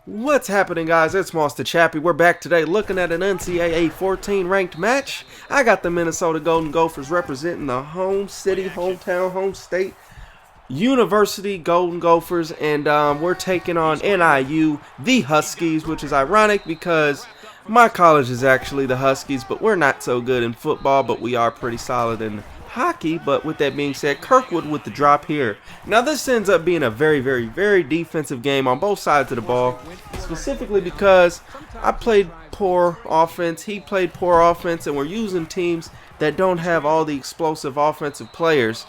What's happening, guys? It's Monster Chappie. We're back today looking at an NCAA 14 ranked match. I got the Minnesota Golden Gophers representing the home city, hometown, home state, University Golden Gophers, and we're taking on NIU, the Huskies, which is ironic because my college is actually the Huskies, but we're not so good in football, but we are pretty solid in hockey. But with that being said, Kirkwood with the drop here. Now this ends up being a very defensive game on both sides of the ball, specifically because I played poor offense, he played poor offense, and we're using teams that don't have all the explosive offensive players.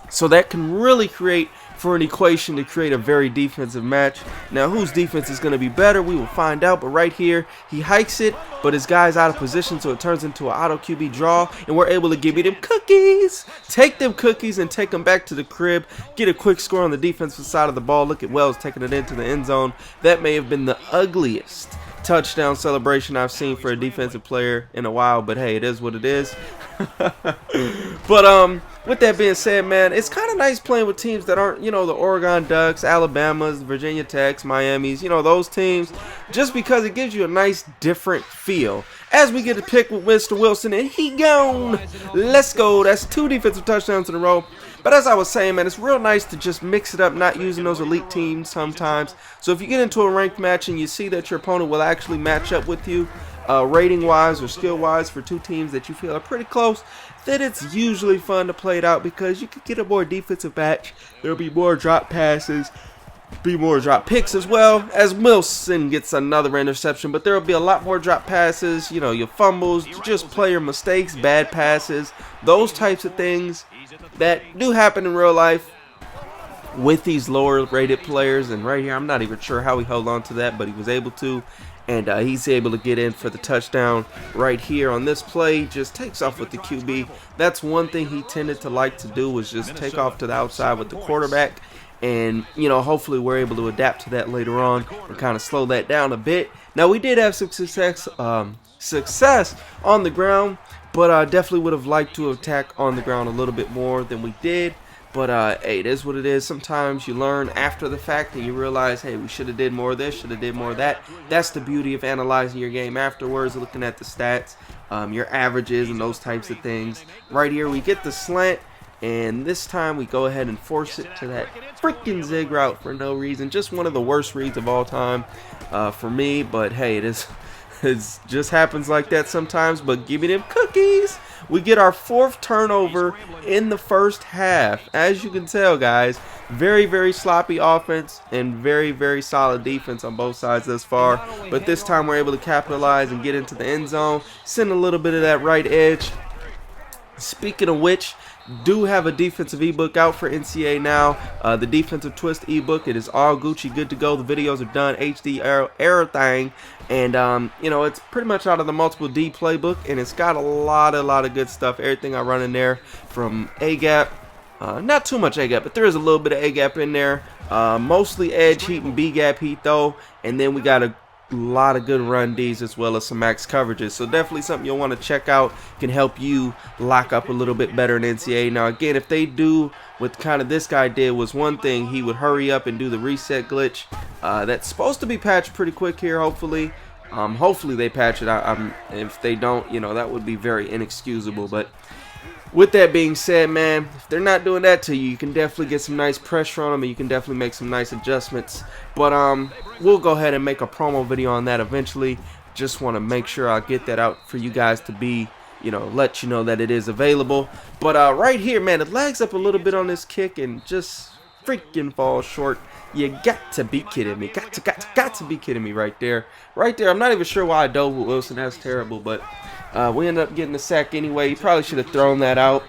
So that can really create for an equation to create a very defensive match. Now whose defense is going to be better, we will find out. But right here, he hikes it, but his guy's out of position, so it turns into an auto QB draw, and we're able to give you them cookies. Take them cookies and take them back to the crib. Get a quick score on the defensive side of the ball. Look at Wells taking it into the end zone. That may have been the ugliest touchdown celebration I've seen for a defensive player in a while, but hey, it is what it is. But with that being said, man, it's kind of nice playing with teams that aren't, the Oregon Ducks, Alabamas, Virginia Techs, Miamis, those teams, just because it gives you a nice different feel. As we get to pick with Mr. Wilson, and he gone. Let's go. That's 2 defensive touchdowns in a row. But as I was saying, man, it's real nice to just mix it up, not using those elite teams sometimes. So if you get into a ranked match and you see that your opponent will actually match up with you, rating-wise or skill-wise for 2 teams that you feel are pretty close, then it's usually fun to play it out because you could get a more defensive match. There'll be more drop passes, be more drop picks as well, as Wilson gets another interception, but there will be a lot more drop passes, your fumbles, just player mistakes, bad passes, those types of things that do happen in real life with these lower rated players. And right here, I'm not even sure how he held on to that, but he was able to, and he's able to get in for the touchdown right here on this play. Just takes off with the QB. That's one thing he tended to like to do, was just take off to the outside with the quarterback. And, hopefully we're able to adapt to that later on and kind of slow that down a bit. Now, we did have some success on the ground, but I definitely would have liked to attack on the ground a little bit more than we did. But, hey, it is what it is. Sometimes you learn after the fact and you realize, hey, we should have did more of this, should have did more of that. That's the beauty of analyzing your game afterwards, looking at the stats, your averages, and those types of things. Right here, we get the slant. And this time we go ahead and force it to that freaking zig route for no reason. Just one of the worst reads of all time for me. But hey, it just happens like that sometimes. But give me them cookies. We get our 4th turnover in the first half. As you can tell, guys, very sloppy offense and very solid defense on both sides thus far. But this time we're able to capitalize and get into the end zone. Send a little bit of that right edge. Speaking of which, do have a defensive ebook out for NCAA now. The defensive twist ebook, it is all Gucci, good to go. The videos are done, HD everything, and it's pretty much out of the multiple D playbook, and it's got a lot of good stuff. Everything I run in there, from A gap, not too much A gap, but there is a little bit of A gap in there. Mostly edge heat and B gap heat though, and then we got a lot of good run Ds as well as some max coverages. So definitely something you'll want to check out. Can help you lock up a little bit better in NCAA. Now again, if they do what kind of this guy did, was one thing, he would hurry up and do the reset glitch. That's supposed to be patched pretty quick here, hopefully. Hopefully they patch it. If they don't, that would be very inexcusable. But with that being said, man, if they're not doing that to you, you can definitely get some nice pressure on them, and you can definitely make some nice adjustments. But we'll go ahead and make a promo video on that eventually. Just want to make sure I get that out for you guys to be, let you know that it is available. But right here, man, it lags up a little bit on this kick and just freaking falls short. You got to be kidding me. Got to be kidding me right there. Right there. I'm not even sure why I dove with Wilson. That's terrible, but we ended up getting the sack anyway. You probably should have thrown that out.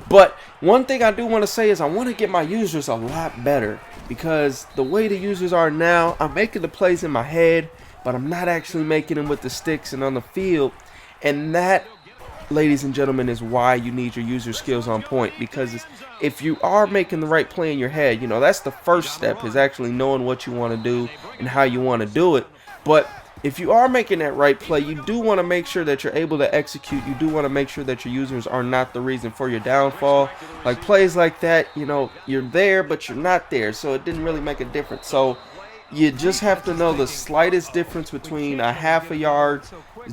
But one thing I do want to say is I want to get my users a lot better, because the way the users are now, I'm making the plays in my head, but I'm not actually making them with the sticks and on the field. And that, ladies and gentlemen, is why you need your user skills on point, because if you are making the right play in your head, that's the first step, is actually knowing what you want to do and how you want to do it. But if you are making that right play, you do want to make sure that you're able to execute. You do want to make sure that your users are not the reason for your downfall. Like plays like that, you know, you're there, but you're not there. So it didn't really make a difference. So you just have to know the slightest difference between a half a yard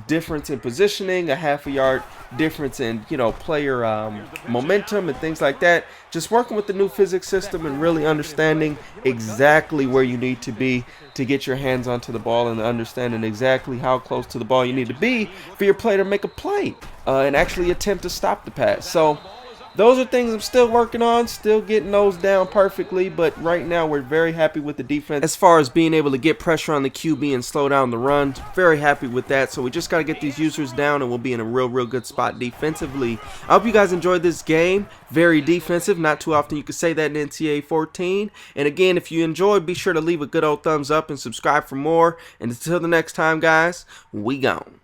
difference in positioning, a half a yard difference in, you know, player momentum and things like that. Just working with the new physics system and really understanding exactly where you need to be to get your hands onto the ball, and understanding exactly how close to the ball you need to be for your player to make a play and actually attempt to stop the pass. So those are things I'm still working on, still getting those down perfectly, but right now we're very happy with the defense. As far as being able to get pressure on the QB and slow down the run, very happy with that. So we just got to get these users down and we'll be in a real good spot defensively. I hope you guys enjoyed this game. Very defensive. Not too often you can say that in NCAA 14. And again, if you enjoyed, be sure to leave a good old thumbs up and subscribe for more. And until the next time, guys, we gone.